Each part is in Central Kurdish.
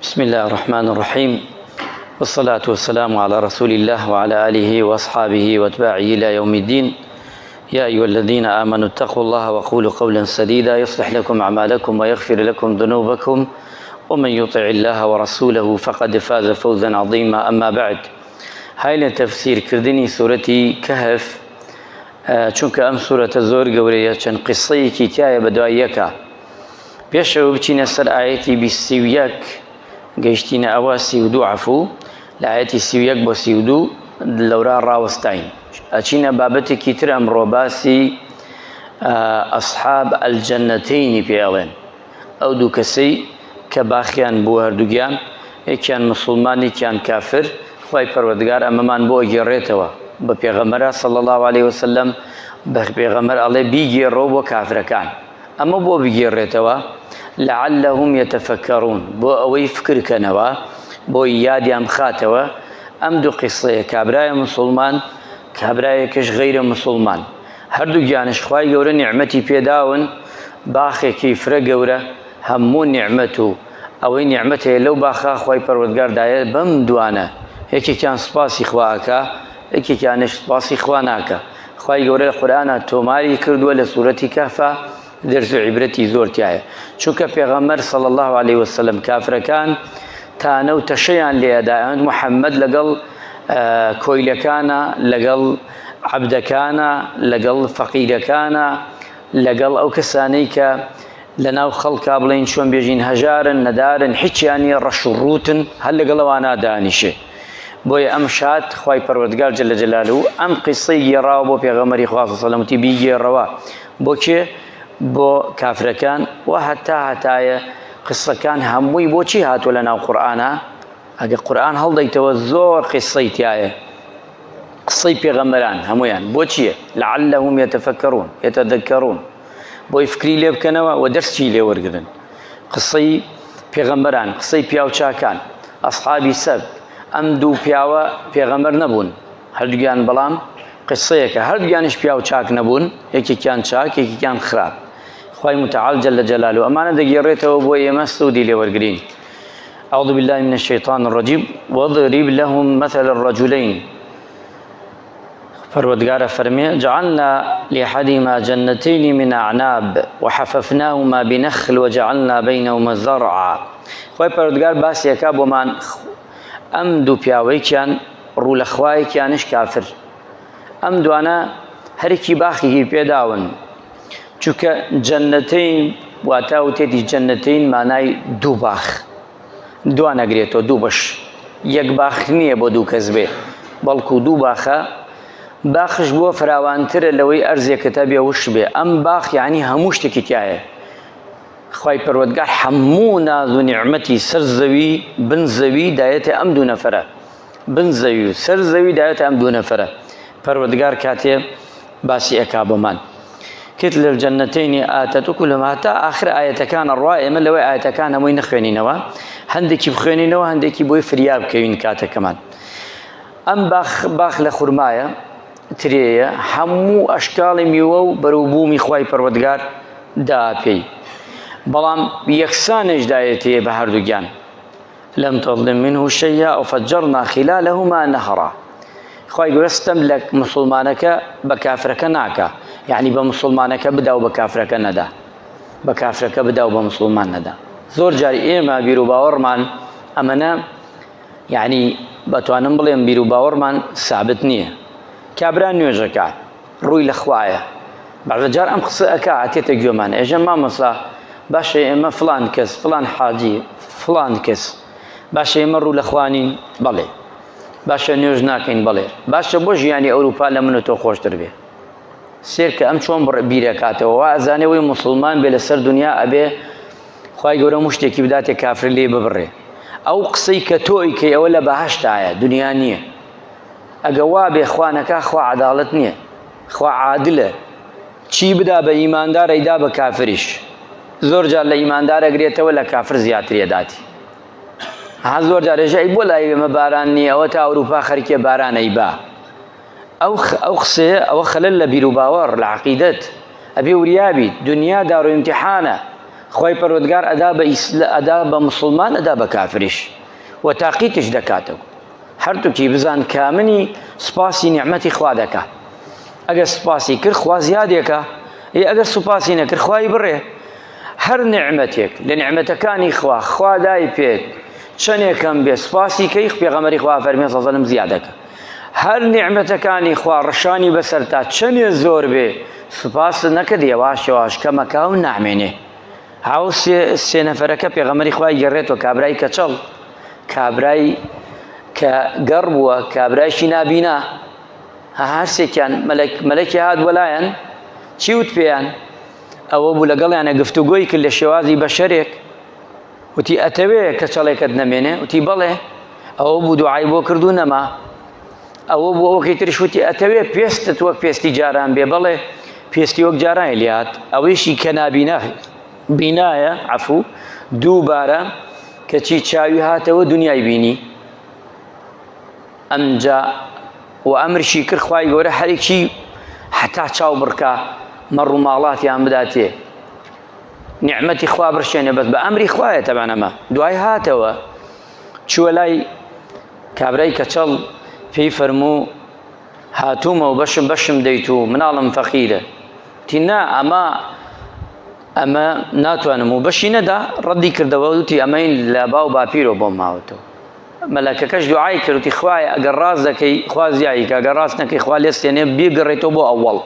بسم الله الرحمن الرحيم والصلاة والسلام على رسول الله وعلى آله وأصحابه واتباعه إلى يوم الدين. يا أيها الذين آمنوا اتقوا الله وقولوا قولا سديدا يصلح لكم أعمالكم ويغفر لكم ذنوبكم ومن يطع الله ورسوله فقد فاز فوزا عظيما. أما بعد، هاي لتفسير كردني سورة كهف، چونکە ئەم سورەتە زۆر گەورەیە، چەند قسەیەکی تایە بەدواییەکە. پێشەوە بچینە سەر ئاەتی 21 گەیشتینە ئەوە 32 عەفوو، لە ئاەتی 31 بۆ 32 لەورا ڕاوەستاین. ئەچینە بابەتێکی تر ئەمڕۆ باسی ئەصحاب ئەلجەنەتەینی پێڵێن، ئەو دوو کەسەی کە باخیان بوو هەردووگیان، یەکیان مسلمان یەکیان کافر. خوای پەروەردگار ئەمەمان بۆ گێڕێتەوە بە پێغەمبەر صلی الله علیه وسلم، بە پێغەمبەر ئەڵێ بیگێڕەوە بۆ کافرەکان. ئەمە بۆ بگێڕێتەوە لعلهم يتفكرون، بۆ ئەوەی فکرکەنەوە، بۆ یادیان بخاتەوە ئەم دوو قیسەیە، کابرایە مسلمان کابرایەکەش غەیرە مسلمان، هەردووگیانش خوای گەورە نیعمەتی پێداون، باخێکی فرە گەورە، هەموو نیعمەت و ئەوەی نیعمەت هەیە لەو باخە خوای پەروەردگار دایە بەم دوانە، یەکێکیان سوپاسی خواکە، یەکێکیانش سوپاسی خوا ناکە. خوای گەورە لە قورئانە تۆماری کردووە لە سوورەتی کەهفە، دەرس و عیبرەتی زۆر تایە، چونکە پێغەمبەر صلی الله علیه وسلم کافرەکان تانە و تەشەیان لێدایان، محەممەد لەگەڵ کۆیلەکانە، لەگەڵ عەبدەکانە، لەگەڵ فەقیرەکانە، لەگەڵ ئەو کەسانەی کە لەناو خەڵکا بڵێن چۆن بێژین هەژارن نەدارن، هیچیانی ڕەش و ڕوتن، هەر لەگەڵ ئەوانە دانیشێ. بۆیە ئەم شات خوای پەروەردگار جەل جەلالوهو ئەم قیسەی گێڕاوە بۆ پێغەمبەری خوا صلی الله علیه وسلم، وتی بیگێڕەوە بۆ کێ؟ بۆ کافرەکان. و هەتایە قسەکان هەمووی بۆچی هاتووە لەناو قورئانە؟ ئەگە قورئان هەڵدەیتەوە زۆر قیسەی تایە، قسەی پێغەمبەران هەمویان بۆچییە؟ لعلهم يتفكرون يتذكرون، بۆی فکری لێ بکەنەوە و دەرسی لێ وەرگرن. قسەی پێغەمبەران، قسەی پیاوچاکان، ئەصحابی سەب، ئەم دوو پیاوە پێغەمبەر نەبوون هەردووگیان، بەڵام قسەیەکە هەردووگیانش پیاو چاک نەبوون، یەکێکیان چاک یەکێکیان خراپ. خوای متعال جل جلاله ئەمانە دەگێڕێتەوە بۆ ئێمە سوودی لێ وەرگرین. أعوذ بالله من الشيطان الرجيم واضرب لهم مثل الرجلين. پروردگار فرمي جعلنا لأحدهما جنتين من أعناب وحففناهما بنخل وجعلنا بينهما زرعا. خوای پروردگار باسیەکە بۆمان ئەم دوو پیاوەیەکیان ڕوو لە خوایەکیانش کافر، ئەم دوانە هەرێکی باخێکی پێداون، چونکە جەنەتەین واتە وتێتی جەنەتەین مانای دوو باخ، دوان ئەگرێتەوە، دوو بەش، یەک باخ نییە بۆ دوو کەس بێ، بەڵکو دوو باخە. باخش بۆ فراوانترە لەوەی ئەرزێکەتە بێ وش بێ. ئەم باخ یعنی هەموو شتێکی تایە. خوای پەروەردگار هەموو ناز و نیعمەتی سەر زەوی بن زەوی دایەتە ئەم دوو نەفەرە، بن زەوی و سەر زەوی دایەتە ئەم دوو نەفەرە. پەروەردگار کاتێ باسی ئەکا بۆمان کت للجەنەتەینی ئاتەت وکلهم، هەتا ئاخر ئاەتەکانە ڕوا. ئێمە لەوەی ئاەتەکان هەمووی نەخوێنینەوە، هەندێکی بخوێنینەوە، هەندێکی بۆی فریاب بکەوین کاتەکەمان. ئەم باخ لە خورمایە ترێیە، هەموو ئەشکاڵی میوە و بەرووبوومی خوای پەروەردگار داپێی، بەڵام یەکسانش دایەتەیە بە هەردووگیان. لەم تەظلم منه شەیئا وفەجەرنا خلالهما نەهرا. خوای گەورە ستەم لە مسلمانەکە بە کافرەکە ناکە، یعنی بە مسلمانەکە بدا و بە کافرەکە نەدا، بە کافرەکە بدا و بە مسلمان نەدا. زۆر جاری ئێمە بیر و باوەڕمان ئەمەنە، یعنی بەتوانم بڵێم بیر و باوەڕمان سابت نییە. کابرا نوێژەکە ڕووی لە خوایە، بەعزە جار ئەم قسە ئەکا ئاتێتە گوێمان، ئێژە مامۆستا باشە ئێمە فلان کەس، فلان حاجی، فلان کەس، باشە ئێمە ڕوو لە خوانین، بەڵێ، باشە نوێژ ناکەین، بەڵێ، باشە بۆ ژیانی ئەوروپا لە من و تۆ خۆشتر بێ. سێر کە ئەم چۆن بیرەکاتەوە، وا ئەزانێ وەی مسلمان بێ لەسەر دنیا ئەبێ خوای گەورە مشتێکی بداتێ کافر لێ ببڕێ. ئەو قسەی کە تۆی کە ئەوە لە بەهەشتایە، دنیا نییە. ئەگە وا بێ خوانەکە خوا عەداڵەت نییە، خوا عادلە، چی بدا بە ئیماندار ئەیدا بە کافریش. زۆر جار لە ئیماندار ئەگرێتەوە لە کافر زیاتر ئەداتی. زۆر جار ئێژە ئەی بۆ لای ئێمە باران نییە، ئەوە تا ئەوروپا خەریکێ باران ئەیبا. ئەو قسەیە ئەوە خەلەل لە بیر و باوەڕ، لە عەقیدەت ئەبێ وریابیت. دنیا دار و ئیمتیحانە، خوای پەروەردگار ئەدا بە مسلمان ئەدا بە کافریش و تاقیتش دەکاتەوە هەردووکی بزان کامنی سوپاسی نیعمەتی خوا دەکا ئەگەر سوپاسی کرد خوا زیادێکە ئەگەر سوپاسی نەکرد خوای بڕێ هەر نیعمەتێک لە نیعمەتەکانی خوا دای پێت چەندێکم بێ سوپاسی کەی پێغەمبەری خوا فەرمێ سەڵ سەلەم زیادەکە هەر نیعمەتەکانی خوا ڕەشانی بەسەر تا چەندێ زۆر بێ سوپاس نەکرد یەواش یەواش کەمەکە و نامێنێ هاو سێ نەفەرەکە پێغەمبەری خوا گەڕێتەوە کابرای کەچەڵ کابرای کە گەڕ بووە کابرایشی نابینا هەرسێکیان مەلەکی هات وەلایەن چی وت پێیان ئەوە بوو لەگەڵیانە گفتوگۆی کرد لە شێوازی بەشەرێک وتی ئەتەوێ کەچەڵێکت نەمێنێ وتی بەڵێ ئەوە بوو دوعای بۆ کردو نەما ئەوە بوو ئەوەکەی تریش وتی ئەتەوێ پێستت وەک پێستی جاران بێ بەڵێ پێستی وەک جاران لات ئەوەیشی کە نابینا بینایە عەفوو دووبارە کەچی چاوی هاتەوە دنیای بینی ئەمجا و ئەمرشی کرد خوای گەورە هەرێکی حتا چاو بڕکە مەڕ و ماڵاتیان بداتێ نیعمەتی خوا بڕشێنێ بەس بە ئەمری خوایە تەبەن ئەمە دوای هاتەوە چووە لای کابرای کەچەڵ پێی فەرموو هاتوومە و بەشم دەیت و مناڵم فەقیرە تی نا ئەمە ناتوانم و بەشی نەدا ڕەدی کردەوە وتی ئەمەین لە باو باپیرۆ بۆم ماوەتەوە مەلەکەکەش دوعای کردوتی خوایە ئەگەر ڕاست دەکەی خوا زیایی کە ئەگەر ڕاست نەکەی خوا لێستێنێ بێگەڕێتەوە بۆ ئەوەڵ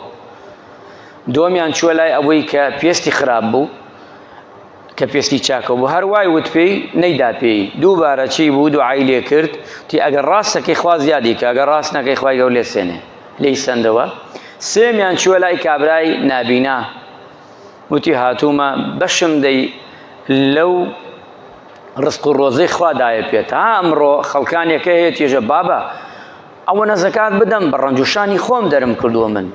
دووەمیان چووە لای ئەوەی کە پێستی خراپ بوو کە پێستی چاکە بوو هەر وای وت پێی نەیدا پێی دووبارە چی بوو دوعای لێ کرد تی ئەگەر ڕاست دەکەی خوا زیادی کە ئەگەر ڕاست نەکەی خوای گەورە لێستێنێ لێی سەندەوە سێمیان چووە لای کابرای نابینا وتی هاتوومە بەشم دەی لەو ڕزق و ڕۆزەی خوا دایە پێت ئەمڕۆ خەڵکانێکە هەیە تێژە بابە ئەوە نەزەکات بدەم بە ڕەنجوشانی خۆم دەرم کردووە من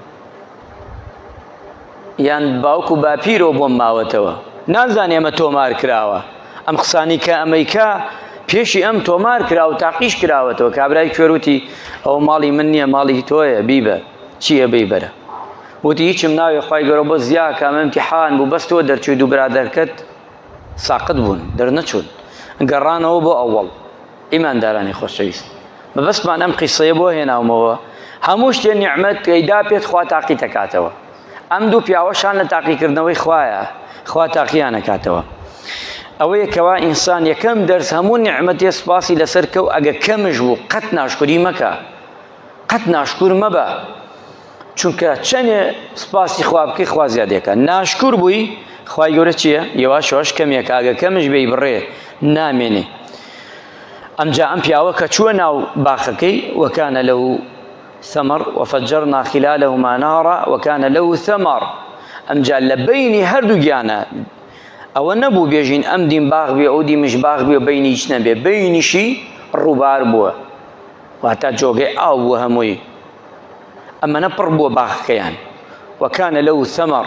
یان باوکو باپیرۆ بۆم ماوەتەوە نازانێ ئەمە تۆمار کراوە ئەم قسانی کە ئەمەیکا پێشی ئەم تۆمار کرا و تاقیش کراوەتەوە کابرای کوێروتی ئەو ماڵی من نییە ماڵی تۆیە بیبە چییە بیبەرە وتی هیچم ناوێ خوای گەورە بۆ زیا کامە ئیمتیحان بوو بەس تۆ دەرچووی دوو برادەرکەت ساقط بوون دەرنەچوون گەڕانەوە بۆ ئەوەڵ ئیماندارانی خۆشەویست بەبەستمان ئەم قیسەیە بۆ هێناومەوە هەموو شتێ نیعمەت ئەیدا پێت خوا تاقی دەکاتەوە ئەم دوو پیاوەشان لە تاقیکردنەوەی خوایە خوا تاقییان دەکاتەوە ئەوە یەکەوە ئینسان یەکەم دەرس هەموو نیعمەتێ سوپاسی لەسەر کەو ئەگە کەمش بوو قەت ناشکوری مەکە قەت ناشکور مەبە چونکە چەندێ سوپاسی خوا بکەی خوا زیادێکە ناشکور بووی خوای گەورە چییە یەواش یەواش کەمێکە ئەگە کەمش بێی بڕێ نامێنێ ئەمجا ئەم پیاوە کە چووە ناو باخەکەی وەکانە لەو ثمر وفجرنا خلالهما نارا وكان له ثمر ئەمجا لە بینی هەردوو گیانە ئەوە نەبوو بێژین ئەم دیم باغ بێ ئەو دیمش باغ بێ و بینی هیچ نەبێ بینیشی ڕووبار بووە واتە جۆگەی ئاو بووە هەمووی ئەمەنە پڕ بووە باخەکەیان وكان له ثمر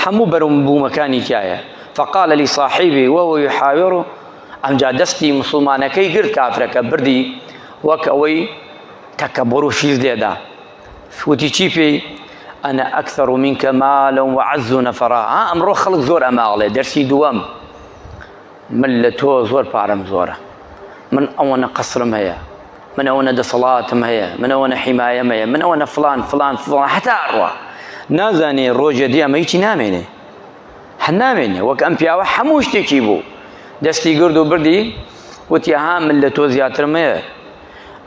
هەموو بەرەم بوومەکانی تایە فقال لصاحبه وهو يحاوره ئەمجا دەستی مسلمانەکەی گرت کافرەکە بردی وەک ئەوەی تەکەبڕ و شیز لێدا وتی چی پێی ئەنە ئەکثر منك مالا وعز نفرا ئەمڕۆ خەڵک زۆر ئەماڵێ دەرسی دووەم من لە تۆ زۆر پارەم زۆرە من ئەوەنە قەسرم هەیە من ئەوەنە دەسەڵاتم هەیە من ئەوەنە حیمایەم هەیە من ئەوەنە فلان فلان فلان هەتا ئەڕوا نازانێ ڕۆژێ دی ئەمە هیچی نامێنێ نامێنێ وەک ئەم پیاوە هەموو شتێکی بوو دەستی گرد و بردی وتی ها من لە تۆ زیاترم هەیە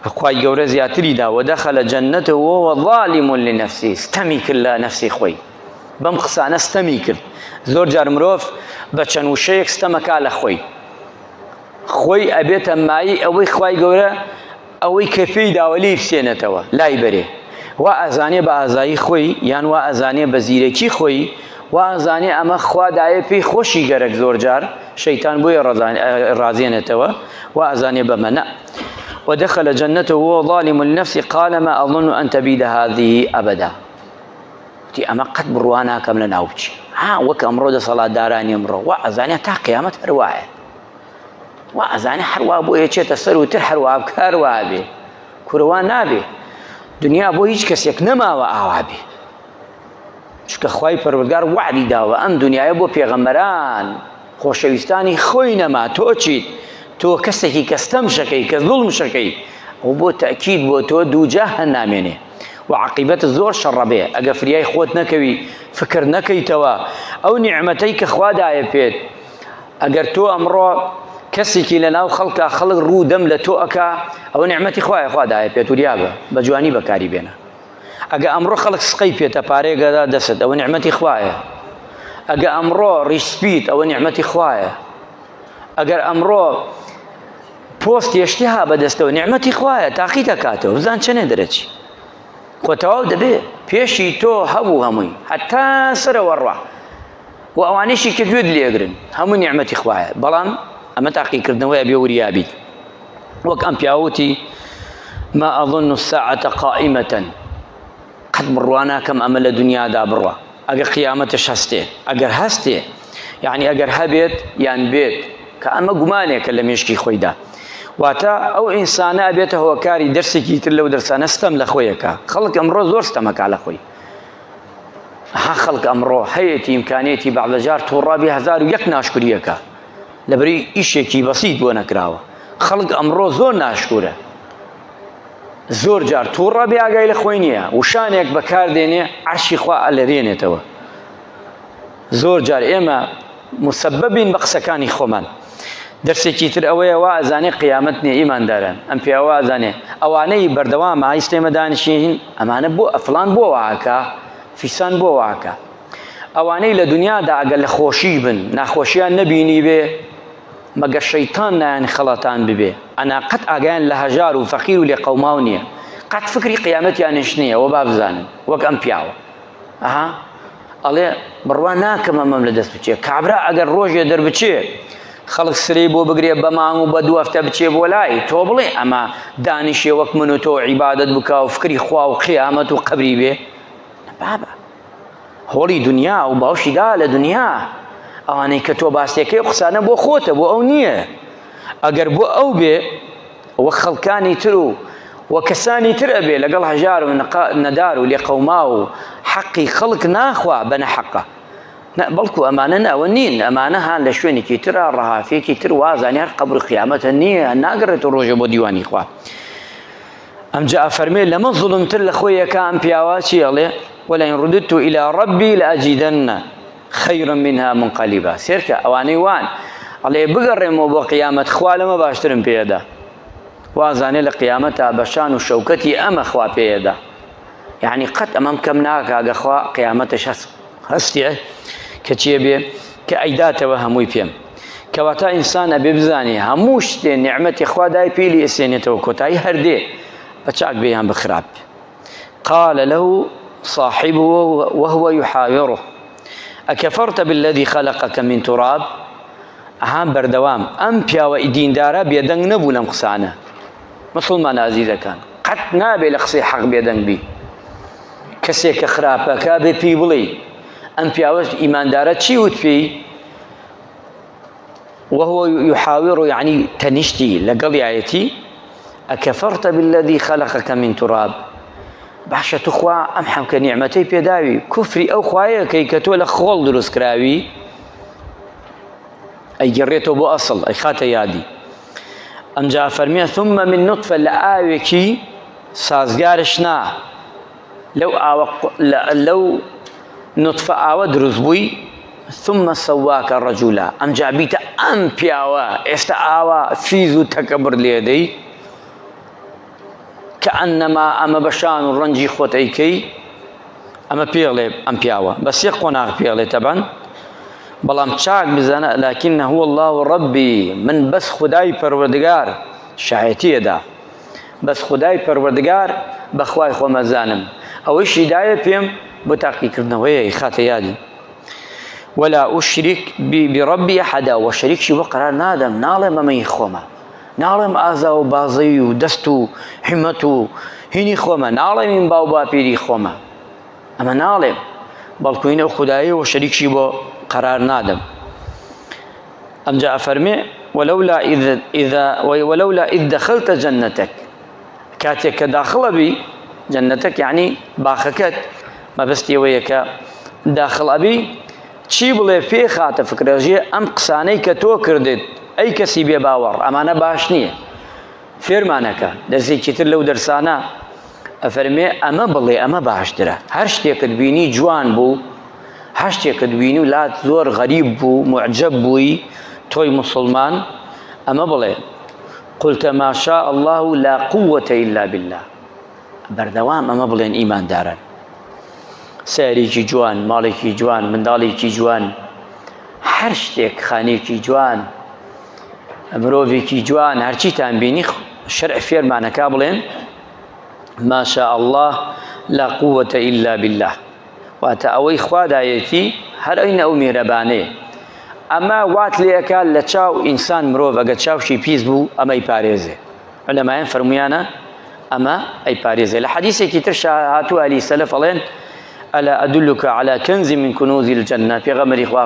خوای گەورە زیاتری دا وەدەخەلە جەنەتەوە وهو ظالم لنفسه ستەمی کرد لە نەفسی خۆی بەم قسانە ستەمی کرد زۆر جار مرۆڤ بە چەند وشەیەک ستەمەکا لە خۆی ئەبێتە مایی ئەوەی خوای گەورە ئەوەی کە پێی داوە لێی بسێنێتەوە لای بەرێ وا ئەزانێ بە ئازایی خۆی یان وا ئەزانێ بە زیرەکی خۆی وا ئەزانێ ئەمە خوا دایە پێی خۆشی گەرەک زۆر جار شەیتان بۆیە ڕازێنێتەوە وا ئەزانێ بەمەنە ودخل جنته وهو ظالم لنفسه قال ما أظن أن تبيد هذه أبدا تي أما قد بروانا كم لناوبتي وك أمرو صلاة داراني أمرو وأزاني تا قيامة هرواية وأزاني حروا أبو يتشي تسرو ترحروا أبكار وابي كروان نابي دنيا أبو هيج كسيك نما وآوابي شك خواي پروردگار وعدي داوة أم دنيا أبو پیغمبران خۆشەویستانی خۆی نەما تۆ چیت تۆ کەسێکی کەستەم شەکەی کە زوڵم شەکەی ئەو بۆ تەکید بۆ تۆ دووجا هەنامێنێ و عاقبەت زۆر شەڕە بێ ئەگە فریای خۆت نەکەوی فکر نەکەیتەوە ئەو نیعمەتەی کە خوا دایە پێت ئەگەر تۆ ئەمڕۆ کەسێکی لەناو خەڵکە خەڵک ڕوو دەم لە تۆ ئەکا ئەوە نیعمەتی خوایە خوا دایە پێت وریا بە بە جوانی بەکاری بێنە ئەگە ئەمڕۆ خەڵک سقەی پێتە پارێگەدا دەست ئەوە نیعمەتی خوایە ئەگە ئەمڕۆ ڕیشسپیت ئەوە نیعمەتی خوایە ئەگەر ئەمڕۆ پۆست هێشتی ها بەدەستەوە نیعمەتی خوایە تاقی دەکاتەوە بزان چەنێ دەرەچی خۆ تەواو دەبێ پێشی تۆ هەبوو هەمووی هەتا سەرەوە ڕوا و ئەوانەیشی کە گوێت لێگرن هەموو نیعمەتی خوایە بەڵام ئەمە تاقیکردنەوەی ئەبێ وریابیت وەک ئەم پیاوەتی ما ئەظن الساعة قائمة قەت بڕوا ناکەم ئەمە لە دنیادا بڕوا ئەگەر قیامەتش هەستێ ئەگەر هەستێ یعنی ئەگەر هەبێت یان بێت کە ئەمە گومانێکە لە مێشکی خۆیدا واتە ئەو ئینسانە ئەبێتە هۆکاری دەرسێکی تر لەو دەرسانە ستەم لە خۆیەکە خەڵک ئەمڕۆ زۆر ستەمەکا لە خۆی ها خەڵک ئەمڕۆ هەیەی ئیمکانێتی بەعدەجار تووڕابی 1001 ناشکریەکە لەبەری ئیشێکی بەسیط بۆ نەکراوە خەڵک ئەمڕۆ زۆر ناشکورە زۆر جار تووڕابی ئاگای لە خۆی نییە وشانێک بەکاردێنێ عەرشی خوا ئەلەرێنێتەوە زۆر جار ئێمە مسببین بە قسەکانی خۆمان دەرسێکی تر ئەوەیە وا ئەزانێ قیامەت نییە ئیمانداران ئەم پیاوە ئەزانێ ئەوانەی بەردەوامە ئیسلێمە دانیشین ئەمانە بۆ ئەفلان بۆ واکە فیسان بۆ واکە ئەوانەی لە دنیادا ئەگەر لە خۆشی بن ناخۆشیان نەبینی بێ مەگە شەیتان نایان خەڵەتان ببێ ئەنا قەت ئاگایان لە هەژار و فەقیر و لێ قەوماو نییە قەت فکری قیامەتیانش نییە وە با بزانن وەک ئەم پیاوە ئەها ئەڵێ بڕوا ناکەم ئەمەم لە دەست بچێ کابرا ئەگەر ڕۆژێ دەربچێ خەڵک سرەی بۆ بگرێ بە مانگ و بە دوو هەفتە بچێ بۆ لای تۆ بڵێ ئەمە دانیشێ وەک من و تۆ عیبادەت بکە و فکری خوا و قیامەت و قەبری بێ بابە هۆڵی دنیا و باوشیدا لە دنیا ئەوانەی کە تۆ باسیەکەی قسانە بۆ خۆتە بۆ ئەو نییە ئەگەر بۆ ئەو بێ وەک خەڵکانی تر و وە کەسانی تر ئەبێ لەگەڵ هەژار و نەدار و لێ قەوما و حەقی خەڵک ناخوا بە نەحەقە بەڵکو ئەمانە ناوە نین ئەمانە هان لە شوێنێکی ترە ڕەهافێکی تر وازانی هەر قەبر قیامەتە نییە ناگەڕێتەوە ڕۆژە بۆ دیوانی خوا ئەمجا ئەفەرمێ لەمە زوڵمتر لە خۆیەکە ئەم پیاوە چی ئەڵێ ولئن رددت إلى ربي لأجدن خيرا منها منقلبا سيركا أواني وان الله بقرمو بقيامة خوالما باشترم بيدا وازاني لقيامتها بشان وشوكتي أما خوا بيدا يعني قد أمام كمناك هذا خوا قيامتش هستيه كتشي بي كأيدات وهموي بيم كواتا إنسان ببزاني هموش دي نعمة خوا داي بيلي إسينيتو كوتاي هردي بچاك بيان بخراب قال له صاحبه وهو يحاوره أكفرت بالذي خلقك من تراب أهم بردوام أم بياو إدين دارا بيدنگ نبو لم قسانه مسلمان عزيزة كان قد نابي لقصي حق بيدنگ بي كسيك خرابا كابي بي بلي أم بياو إيمان دارا چي وت بي وهو يحاوره يعني تنشتي لقل آيتي أكفرت بالذي خلقك من تراب باشە توخوا ئەم حەمکە نیعمەتەی پێداوی کوفری ئەو خوایە کەی کە تۆ لە خۆڵ دروست کراوی ئەیگەڕێتەوە بۆ ئەسڵ ئەی خاتە یادی ئەمجا فەرمیە ثم من نطفە لە ئاوێکی سازگارش نا لەو نطفە ئاوە دروست بووی ثم سەواکە ڕەجولا ئەمجا بیتە ئەم پیاوە ئێستا ئاوە فیز و تەکەبر لێدەی كأنما أما بشان الرنجي خوتيكي أما بيغلي أم بياوة بس يقوناغ بيغلي طبعا بلام تشاك بزانا لكن هو الله ربي من بس خداي پروردگار شايتي دا بس خداي پروردگار بخواي خو مزانم او ايش هداية بيم بتاقي كردنا وهي خاتي يادي ولا أشرك بربي أحدا وشريك شي وقرار نادم نالم ما يخوما ناڵێم ئازا و بازەی و دەست و حمەت و هینی خۆمە ناڵێمین باو باپیری خۆمە ئەمە ناڵێم بەڵکوینە و خودایی و شەریکی بۆ قەرار نادەم ئەمجا ئەفەرمێ ولولا إذ دخلت جنتك کاتێک کە داخڵە بی جەنەتەک یعنی باخەکەت مەبەستی ئەوەیە کە داخڵ ئەبی چی بڵێ پێ خاتە فکرەژێ ئەم قسانەی کە تۆ کردت ئەی کەسی بێ باوەڕ ئەمانە باش نییە فێرمانەکە دەرسێکی تر لەو دەرسانە ئەفەرمێ ئەمە بڵێ ئەمە باشترە هەر شتێکت بینی جوان بوو هەر شتێکت بینی و لات زۆر غەریب بوو معجەب بووی تۆی مسلمان ئەمە بڵێ قلت ما شاء الله لا قوة إلا بالله بەردەوام ئەمە بڵێن ئیماندارن سەیارێکی جوان ماڵێکی جوان منداڵێکی جوان هەر شتێک خانێکی جوان مرۆڤێکی جوان هەرچیتان بینی شەرع فێرمانەکە بڵێن ما شاء الله لا قوة إلا بالله واتە ئەوەی خوا دایەتی هەر ئەوینە ئەو میهرەبانەیە ئەمە وات لێەکە لە چاو ئینسان مرۆڤ ئەگە چاوشی پیس بوو ئەمەی پارێزێ عولەمایان فەرمویانە ئەمە ئەی پارێزێ لە حەدیثێکی تر هاتووە ئەهلی سەلەف ئەڵێن ألا أدلك على كنز من كنوز الجنة پێغەمبەری خوا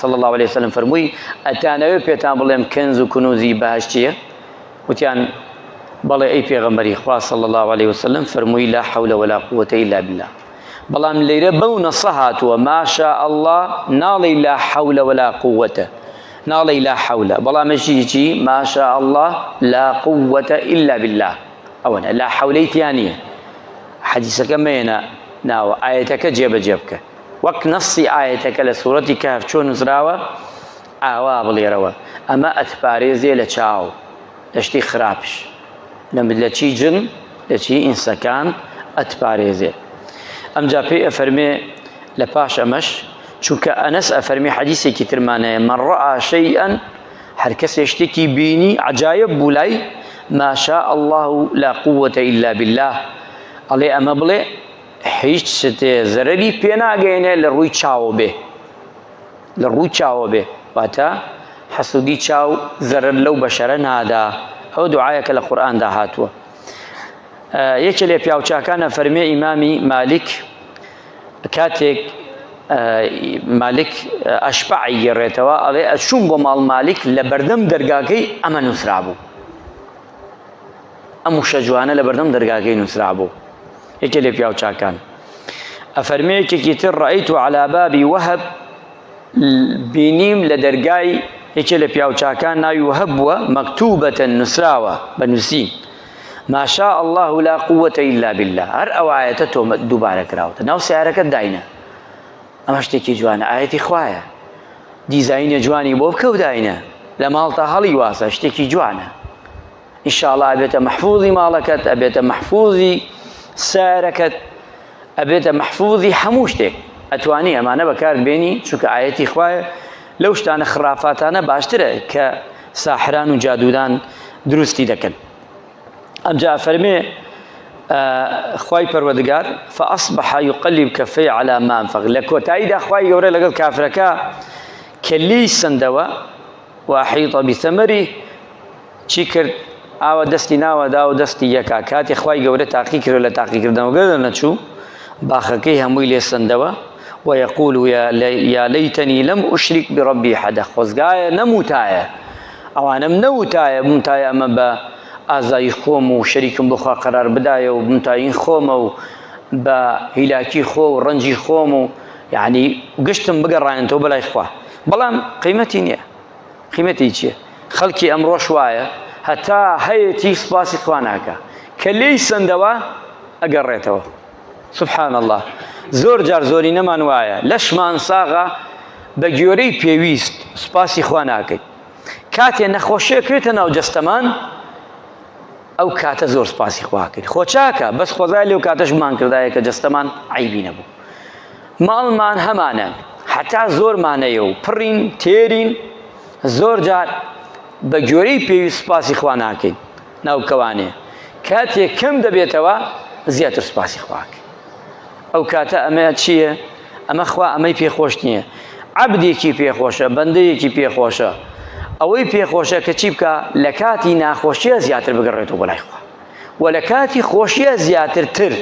صلى الله عليه وسلم فەرمووی ئەتانەوێ پێتان بڵێم کەنز و کنوزی بەهەشتیە وتیان بەڵێ ئەی پێغەمبەری خوا صلى الله عليه وسلم فەرمووی لا حول ولا قوة إلا بالله بەڵام لەیرە بەو نەسە هاتووە ما شاء الله ناڵێ لا حول ولا قوة ناڵێ لا حول بەڵامەشی ما شاء الله لا قوة إلا بالله ئەوەنە لا حولەیتیان نییە حەدیثەکە مێنە ناوە ئاەتەکە جێبەجێ بکە وەک نەسی ئاەتەکە لە سوورەتی کەهف چۆن نووسراوە ئاوا بڵێرەوە ئەمە ئەتپارێزێ لە چاو لە شتی خراپش لە چی جن لە چی ئینسەکان ئەتپارێزێ ئەمجا پێی ئەفەرمێ لە پاش ئەمەش چونکە ئەنەس ئەفەرمی حەدیثێکی ترمانەیە من ڕەئا شەیئەن هەر کەسێ شتێکی بینی عەجایب بوو لای ما شاء الله لا قوة إلا بالله ئەڵێ ئەمە بڵێ هیچ شتێ زەرەری پێ ناگەێنێ لە ڕووی چاوە بێ لە ڕووی چاوە بێ واتە حەسوودی چاو زەرەر لەو بەشەرە نادا ئەو دوعایەکە لە قورئاندا هاتووە یەکێ لێ پیاوچاکانە فەرمێ ئیمامی مالک کاتێک مالک ئەشبعی گێڕێتەوە ئەڵێ ئەچووم بۆ ماڵ مالک لە بەردەم دەرگاکەی ئەمە نووسرا بوو ئەم وشە جوانە لە بەردەم دەرگاکەی نووسرا بوو یەکێ لێ پیاوچاکان ئەفەرمێ یەکێکی تر ڕەئیت على بابی وەهب بینیم لە دەرگای یەکێ لە پیاوچاکان ناوی وەهب بووە مەکتوبەتەن نووسراوە بە نووسین ما شاء الله لا قوة إلا بالله هەر ئەو ئاەتە تۆ دووبارە کراوەتە ناو سیارەکەت داینە ئەمە شتێکی جوانە ئاەتی خوایە دیزاینە جوانی بۆ بکە و داینە لە ماڵتا هەڵی واسە شتێکی جوانە ئینشاءڵڵا ئەبێتە مەحفوظی ماڵەکەت ئەبێتە مەحفوظی سارەکەت ئەبێتە مەحفوظی هەموو شتێک ئەتوانی ئەمانە بەکاربێنی چونکە ئاەتی خوایە لەو شتانە خرافاتانە باشترە کە ساحران و جادودان دروستی دەکەن ئەمجا فەرمێ خوای پەروەردگار فأصبح يقلب كفيه على ما أنفق لە کۆتاییدا خوای گەورە لەگەڵ کافرەکە کە لی سندەوە وأحيط بثمره چی کرد ئاوە دەستی ناوەدا و دەستی یەکا کاتی خوای گەورە تاقی کرد لە تاقیکردنەوەگەر نەچوو باخەکەی هەمووی لێ سندەوە ويقول يا ليتني لم أشرك بربي حدا خۆزگایە نەموتایە ئەوانم نەوتایە بمتایە ئەمە بە ئازایی خۆم و شەریکم بخوا قەرار بدایە و بمتاین خۆمە و بە هیلاکی خۆ و ڕەنجی خۆم و یعنی گشتم بگەڕاینەوە بەلای خوا بەڵام قیمەتی نییە قیمەتی چییە خەڵکی ئەمڕۆ وایە هەتا هەیەی سوپاسی خوا ناکە کە لێی سندەوە ئەگەڕێتەوە سبحان الله زۆر جار زۆری نەمان وایە لەشمان ساغا بە گوێرەی پێویست سوپاسی خوا ناکەیت کاتێ نەخۆشیەکرێتە ناو جەستەمان ئەو کاتە زۆر سوپاسی خوا کرد خۆچاکە بەس خۆزای لێو کاتەشمان کردایە کە جەستەمان عیبی نەبوو ماڵمان هەمانە حتا زۆرمانەیە و پڕین تێرین زۆر جار بە گوێرەی پێویست سوپاسی خوا ناکەین ناوکەوانێ کاتێک کەم دەبێتەوە زیاتر سوپاسی خوا کرد ئەو کاتە ئەمە چییە ئەمە خوا ئەمەی پێخۆش نییە عەبدێکی پێخۆشە بەندەیەکی پێخۆشە ئەوەی پێخۆشە کە چی بکە لە کاتی ناخۆشیە زیاتر بگەڕێتەوە بەلای خوا و لە کاتی خۆشیە زیاترتر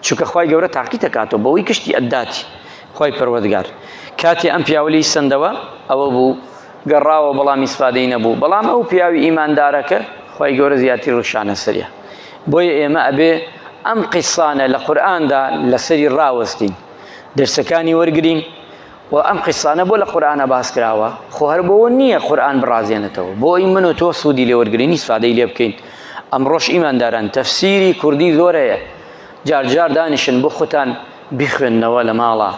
چونکە خوای گەورە تاقی دەکاتەوە بەوەی کشتی ئەداتی خوای پەروەردگار کاتی ئەم پیاوەی سندەوە ئەوە بوو گەڕاوە بەڵام ئیسفادەی نەبوو بەڵام ئەو پیاوی ئیماندارەکە خوای گەورە زیاتر ڕشانە سەریە بۆیە ئێمە ئەبێ ئەم قیسانە لە قورئاندا لەسەری ڕاوەستین دەرسەکانی وەرگرین و ئەم قیسانە بۆ لە قورئانە باس کراوە خۆ هەر بۆەوە نییە قورئان بڕازێنێتەوە بۆ ئەی من و تۆ سوودی لێ وەرگرین ئیسفادەی لێ بکەین ئەمڕۆژ ئیمانداران تەفسیری کوردی زۆر هەیە جار جار دانیشن بۆ خۆتان بیخوێننەوە لە ماڵە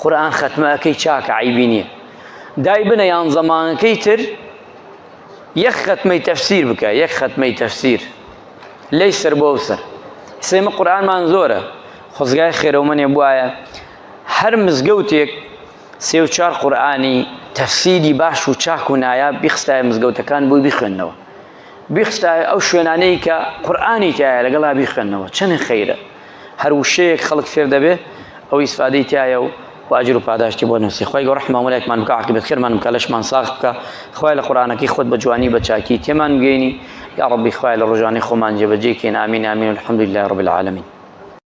قورئان ختمەکەی چاکە عیبی نییە دای بنە یان زەمانەکەی تر یەک ختمەی تەفسیر بکە یەک ختمەی تەفسیر لێی سەر بۆ سەر سێمە قورئانمان زۆرە خۆزگای خێرەومەنێ بواە هەر مزگەوتێک سێ و چار قورئانی تەفسیری باش و چاک و نایاب بیخستایە مزگەوتەکان بۆی بیخوێننەوە بیخستایە ئەو شوێنانەی کە قورئانی تایە لەگەڵا بیخوێننەوە چەند خەیرە هەر وشەیەک خەڵک فێر دەبێ ئەو ئیسفادەی تایە و واجر و پاداشتی بۆ نووسی خۆی گەورە ڕحمەمەلایەکمان بکە عاقبەت خێرمان بکە لەشمان ساغ بکە خوای لە قورئانەکەی خۆت بە جوانی بە چاکی تێمان بگەینی یا ڕەبی خوای لە ڕۆژانەی خۆمان جێبەجێ کەین ئامین ئامین والحەمدولله رب العالمین